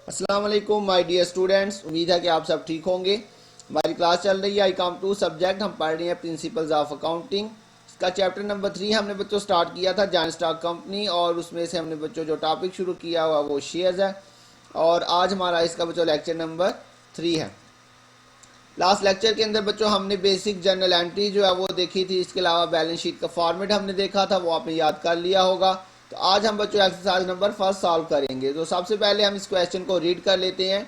अस्सलाम वालेकुम my dear students, उम्मीद है कि आप सब ठीक होंगे। हमारी क्लास चल रही है आई कॉम 2 सब्जेक्ट। हम पढ़ रहे हैं प्रिंसिपल्स ऑफ अकाउंटिंग। इसका चैप्टर नंबर 3 हमने बच्चों स्टार्ट किया था जॉइंट स्टॉक कंपनी, और उसमें से हमने बच्चों जो टॉपिक शुरू किया हुआ वो शेयर्स है, और आज हमारा इसका बच्चों लेक्चर नंबर 3 है। लास्ट लेक्चर के अंदर बच्चों हमने बेसिक जर्नल एंट्री जो है वो देखी थी। इसके अलावा बैलेंस शीट का फॉर्मेट हमने देखा था, वो आपने याद कर लिया होगा। तो आज हम बच्चों एक्सरसाइज नंबर 1 सॉल्व करेंगे। तो सबसे पहले हम इस क्वेश्चन को रीड कर लेते हैं।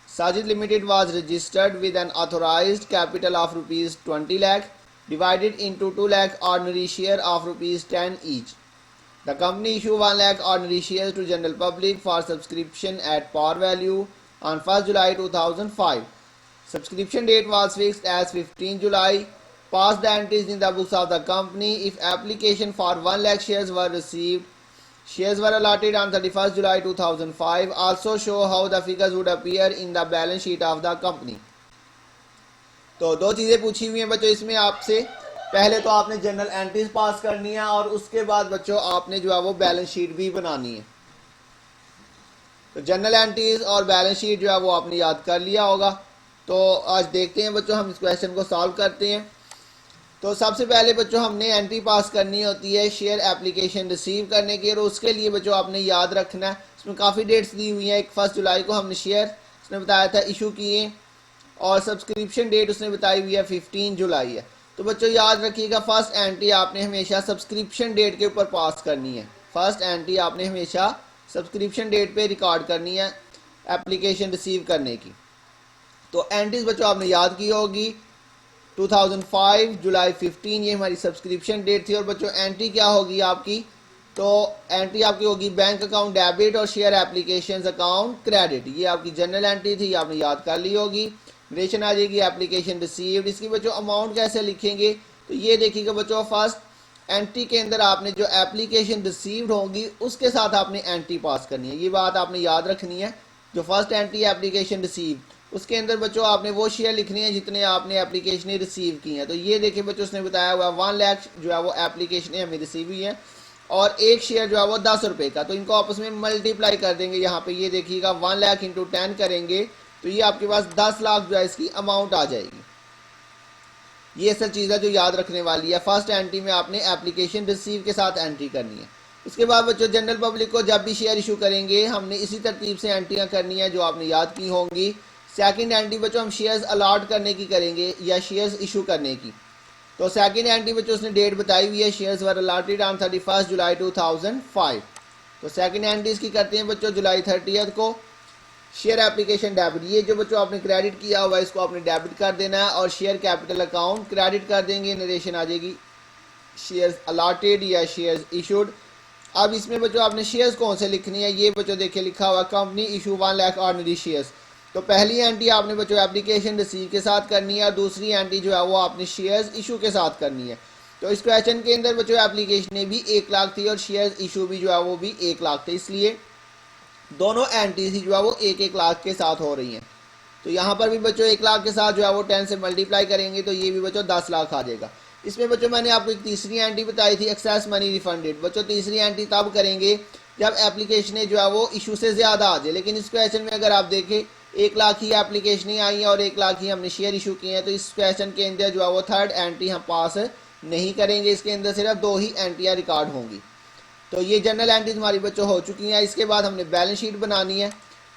Sajid limited was registered with an authorised capital of rupees 20 lakh divided into 2 lakh ordinary share of rupees 10 each. The company issued 1 lakh ordinary shares to general public for subscription at par value on 1st July 2005. Subscription date was fixed as 15 July. Pass the entries in the books of the company. If application for 1 lakh shares were received, shares were allotted on 31st July 2005. Also show how the figures would appear in the balance sheet of the company. तो दो चीज़ें पूछी हुई हैं बच्चों इसमें आपसे। पहले तो आपने जनरल एंट्रीज पास करनी है, और उसके बाद बच्चों आपने जो है वो बैलेंस शीट भी बनानी है। तो जनरल एंट्रीज और बैलेंस शीट जो है वो आपने याद कर लिया होगा। तो आज देखते हैं बच्चों, हम इस क्वेश्चन को सॉल्व करते हैं। तो सबसे पहले बच्चों हमने एंट्री पास करनी होती है शेयर एप्लीकेशन रिसीव करने की, और उसके लिए बच्चों आपने याद रखना है, इसमें काफ़ी डेट्स दी हुई हैं। एक 1 जुलाई को हमने शेयर उसने बताया था इशू किए, और सब्सक्रिप्शन डेट उसने बताई हुई है 15 जुलाई है। तो बच्चों याद रखिएगा, फर्स्ट एंट्री आपने हमेशा सब्सक्रिप्शन डेट के ऊपर पास करनी है। फर्स्ट एंट्री आपने हमेशा सब्सक्रिप्शन डेट पे रिकॉर्ड करनी है एप्लीकेशन रिसीव करने की। तो एंट्रीज बच्चों आपने याद की होगी 2005 जुलाई 15, ये हमारी सब्सक्रिप्शन डेट थी। और बच्चों एंट्री क्या होगी आपकी, तो एंट्री आपकी होगी बैंक अकाउंट डेबिट और शेयर एप्लीकेशन अकाउंट क्रेडिट। ये आपकी जनरल एंट्री थी, आपने याद कर ली होगी। रेशन आ जाएगी एप्लीकेशन रिसीव्ड। इसकी बच्चों अमाउंट कैसे लिखेंगे, तो ये देखिएगा बच्चों, फर्स्ट एंट्री के अंदर आपने जो एप्लीकेशन रिसीव्ड होगी उसके साथ आपने एंट्री पास करनी है। ये बात आपने याद रखनी है। जो फर्स्ट एंट्री एप्लीकेशन रिसीव, उसके अंदर बच्चों आपने वो शेयर लिखनी है जितने आपने एप्लीकेशन रिसीव की हैं। तो ये देखिए बच्चों, उसने बताया हुआ 1 लाख जो है वो एप्लीकेशन हमें रिसीव हुई है, और एक शेयर जो है वो 10 रुपये का। तो इनको आपस में मल्टीप्लाई कर देंगे। यहाँ पे ये देखिएगा 1 लाख इंटू 10 करेंगे तो ये आपके पास 10 लाख जो है इसकी अमाउंट आ जाएगी। ये असल चीज़ है जो याद रखने वाली है। फर्स्ट एंट्री में आपने एप्लीकेशन रिसीव के साथ एंट्री करनी है। उसके बाद बच्चों जनरल पब्लिक को जब भी शेयर इशू करेंगे हमने इसी तरतीब से एंट्रियाँ करनी है जो आपने याद की होंगी। सेकंड एंट्री बच्चों हम शेयर्स अलॉट करने की करेंगे या शेयर्स इशू करने की। तो सेकंड एंट्री बच्चों उसने डेट बताई हुई है, शेयर्स वर अलॉटेड ऑन 31 जुलाई 2005। तो सेकंड एंट्री इसकी करते हैं बच्चों जुलाई 30 को। शेयर एप्लीकेशन डेबिट, ये जो बच्चों आपने क्रेडिट किया हुआ है इसको आपने डेबिट कर देना है, और शेयर कैपिटल अकाउंट क्रेडिट कर देंगे। नरेशन आ जाएगी शेयर्स अलॉटेड या शेयर्स इशूड। अब इसमें बच्चों आपने शेयर्स कौन से लिखनी है, ये बच्चों देखिए लिखा हुआ company issue 1 lakh ordinary shares. तो पहली एंट्री आपने बच्चों एप्लीकेशन रिसीव के साथ करनी है, और दूसरी एंट्री जो है वो आपने शेयर्स इशू के साथ करनी है। तो इस क्वेश्चन के अंदर बच्चों एप्लीकेशन भी 1 लाख थी और शेयर्स इशू भी जो है वो भी 1 लाख थे, इसलिए दोनों एंट्रीज ही जो है वो 1-1 लाख के साथ हो रही हैं। तो यहाँ पर भी बच्चों 1 लाख के साथ जो है वो 10 से मल्टीप्लाई करेंगे तो ये भी बच्चों 10 लाख आ जाएगा। इसमें बच्चों मैंने आपको एक तीसरी एंट्री बताई थी, एक्सेस मनी रिफंडेड। बच्चों तीसरी एंट्री तब करेंगे जब एप्लीकेशन जो है वो इशू से ज़्यादा आ जाए। लेकिन इस क्वेश्चन में अगर आप देखें 1 लाख ही एप्लीकेशन आई है और 1 लाख ही हमने शेयर इशू किए हैं, तो इस क्वेश्चन के अंदर जो है वो थर्ड एंट्री हम पास नहीं करेंगे। इसके अंदर सिर्फ 2 ही एंट्रियाँ रिकॉर्ड होंगी। तो ये जनरल एंट्रीज हमारी बच्चों हो चुकी हैं। इसके बाद हमने बैलेंस शीट बनानी है।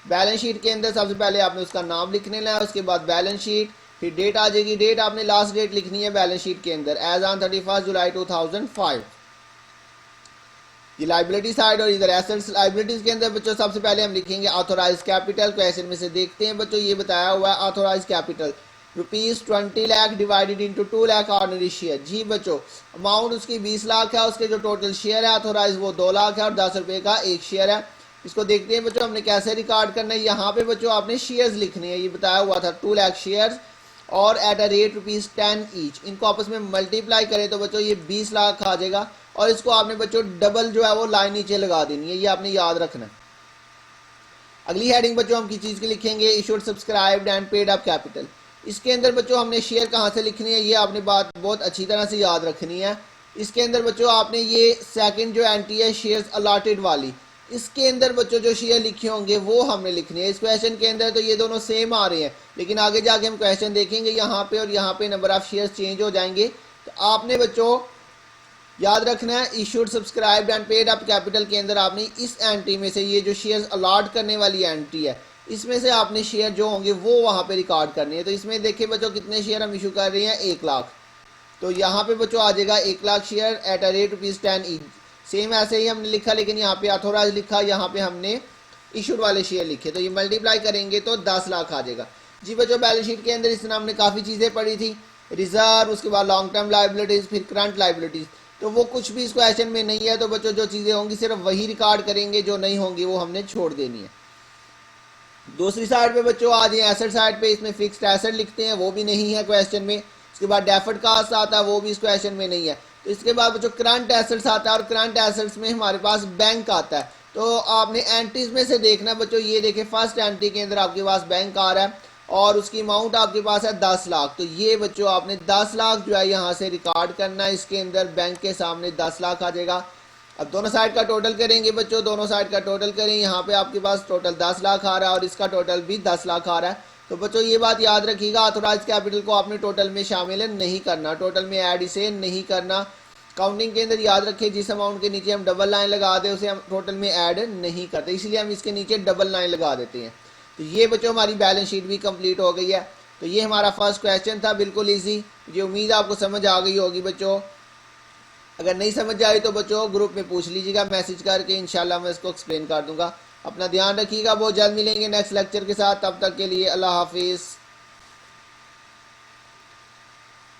बैलेंस शीट के अंदर सबसे पहले आपने उसका नाम लिखने लेना है, उसके बाद बैलेंस शीट, फिर डेट आ जाएगी। डेट आपने लास्ट डेट लिखनी है बैलेंस शीट के अंदर, एज ऑन 31 जुलाई 2005। ये लाइबिलिटी साइड और इधर एसेट्स। लाइबिलिटीज के अंदर बच्चों सबसे पहले हम लिखेंगे ऑथोराइज कैपिटल। क्वेश्चन में से देखते हैं बच्चों, ये बताया हुआ है authorise capital rupees 20 lakh divided into 2 lakh ordinary share. जी बच्चों अमाउंट उसकी 20 लाख है, उसके जो टोटल शेयर है ऑथोराइज वो 2 लाख है, और 10 रुपये का एक शेयर है। इसको देखते हैं बच्चों हमने कैसे रिकॉर्ड करना है। यहाँ पे बच्चों आपने शेयर्स लिखने हैं, ये बताया हुआ था 2 लाख शेयर्स और at a rate rupees 10 each. इनको आपस में मल्टीप्लाई करें तो बच्चों ये 20 लाख आ जाएगा, और इसको आपने बच्चों डबल जो है वो लाइन नीचे लगा देनी है, ये आपने याद रखना है। अगली हेडिंग बच्चों हम किस चीज़ की लिखेंगे, issued subscribed and paid up capital. इसके अंदर बच्चों हमने शेयर कहाँ से लिखनी है, ये आपने बात बहुत अच्छी तरह से याद रखनी है। इसके अंदर बच्चों आपने ये सेकंड जो एंट्री है शेयर्स अलॉटेड वाली, इसके अंदर बच्चों जो शेयर लिखे होंगे वो हमने लिखने हैं। इस क्वेश्चन के अंदर तो ये दोनों सेम आ रहे हैं, लेकिन आगे जाके हम क्वेश्चन देखेंगे यहाँ पे और यहाँ पे नंबर ऑफ शेयर्स चेंज हो जाएंगे। तो आपने बच्चों याद रखना है issued subscribed and paid up capital के अंदर आपने इस एंट्री में से, ये जो शेयर्स अलॉट करने वाली एंट्री है, इसमें से आपने शेयर जो होंगे वो वहाँ पे रिकॉर्ड करने हैं। तो इसमें देखिए बच्चों कितने शेयर हम इशू कर रहे हैं, 1 लाख। तो यहाँ पे बच्चों आ जाएगा 1 lakh share eight ₹10 each. Same ऐसे ही हमने लिखा, लेकिन यहाँ पे ऑथोराइज लिखा, यहाँ पे हमने इशूड वाले शेयर लिखे। तो ये मल्टीप्लाई करेंगे तो 10 लाख आ जाएगा जी बच्चों। बैलेंस शीट के अंदर इस तरह हमने काफ़ी चीज़ें पढ़ी थी, रिजर्व, उसके बाद लॉन्ग टर्म लाइबिलिटीज़, फिर करंट लाइबिलिटीज़। तो वो कुछ भी इस क्वेश्चन में नहीं है। तो बच्चों जो चीज़ें होंगी सिर्फ वही रिकॉर्ड करेंगे, जो नहीं होंगी वो हमने छोड़ देनी है। दूसरी साइड पे बच्चों आ जाए एसेट साइड पे, इसमें फिक्स्ड एसेट लिखते हैं, वो भी नहीं है क्वेश्चन में। इसके बाद डेफर्ड कास्ट आता है, वो भी इस क्वेश्चन में नहीं है। तो इसके बाद बच्चों करंट एसेट्स आता है, और करंट एसेट्स में हमारे पास बैंक आता है। तो आपने एंट्रीज में से देखना बच्चों, ये देखें फर्स्ट एंट्री के अंदर आपके पास बैंक आ रहा है और उसकी अमाउंट आपके पास है 10 लाख। तो ये बच्चों आपने 10 लाख जो है यहाँ से रिकॉर्ड करना है, इसके अंदर बैंक के सामने 10 लाख आ जाएगा। अब दोनों साइड का टोटल करेंगे बच्चों, दोनों साइड का टोटल करें, यहाँ पे आपके पास टोटल 10 लाख आ रहा है और इसका टोटल भी 10 लाख आ रहा है। तो बच्चों ये बात याद रखिएगा, ऑथोराइज कैपिटल को आपने टोटल में शामिल नहीं करना, टोटल में ऐड इसे नहीं करना। काउंटिंग के अंदर याद रखें जिस अमाउंट के नीचे हम डबल लाइन लगा दें उसे हम टोटल में ऐड नहीं करते, इसलिए हम इसके नीचे डबल लाइन लगा देते हैं। तो ये बच्चों हमारी बैलेंस शीट भी कंप्लीट हो गई है। तो ये हमारा फर्स्ट क्वेश्चन था, बिल्कुल ईजी। ये उम्मीद आपको समझ आ गई होगी बच्चों। अगर नहीं समझ आई तो बच्चों ग्रुप में पूछ लीजिएगा मैसेज करके, इंशाल्लाह मैं इसको एक्सप्लेन कर दूंगा। अपना ध्यान रखिएगा, बहुत जल्द मिलेंगे नेक्स्ट लेक्चर के साथ। तब तक के लिए अल्लाह हाफिज़।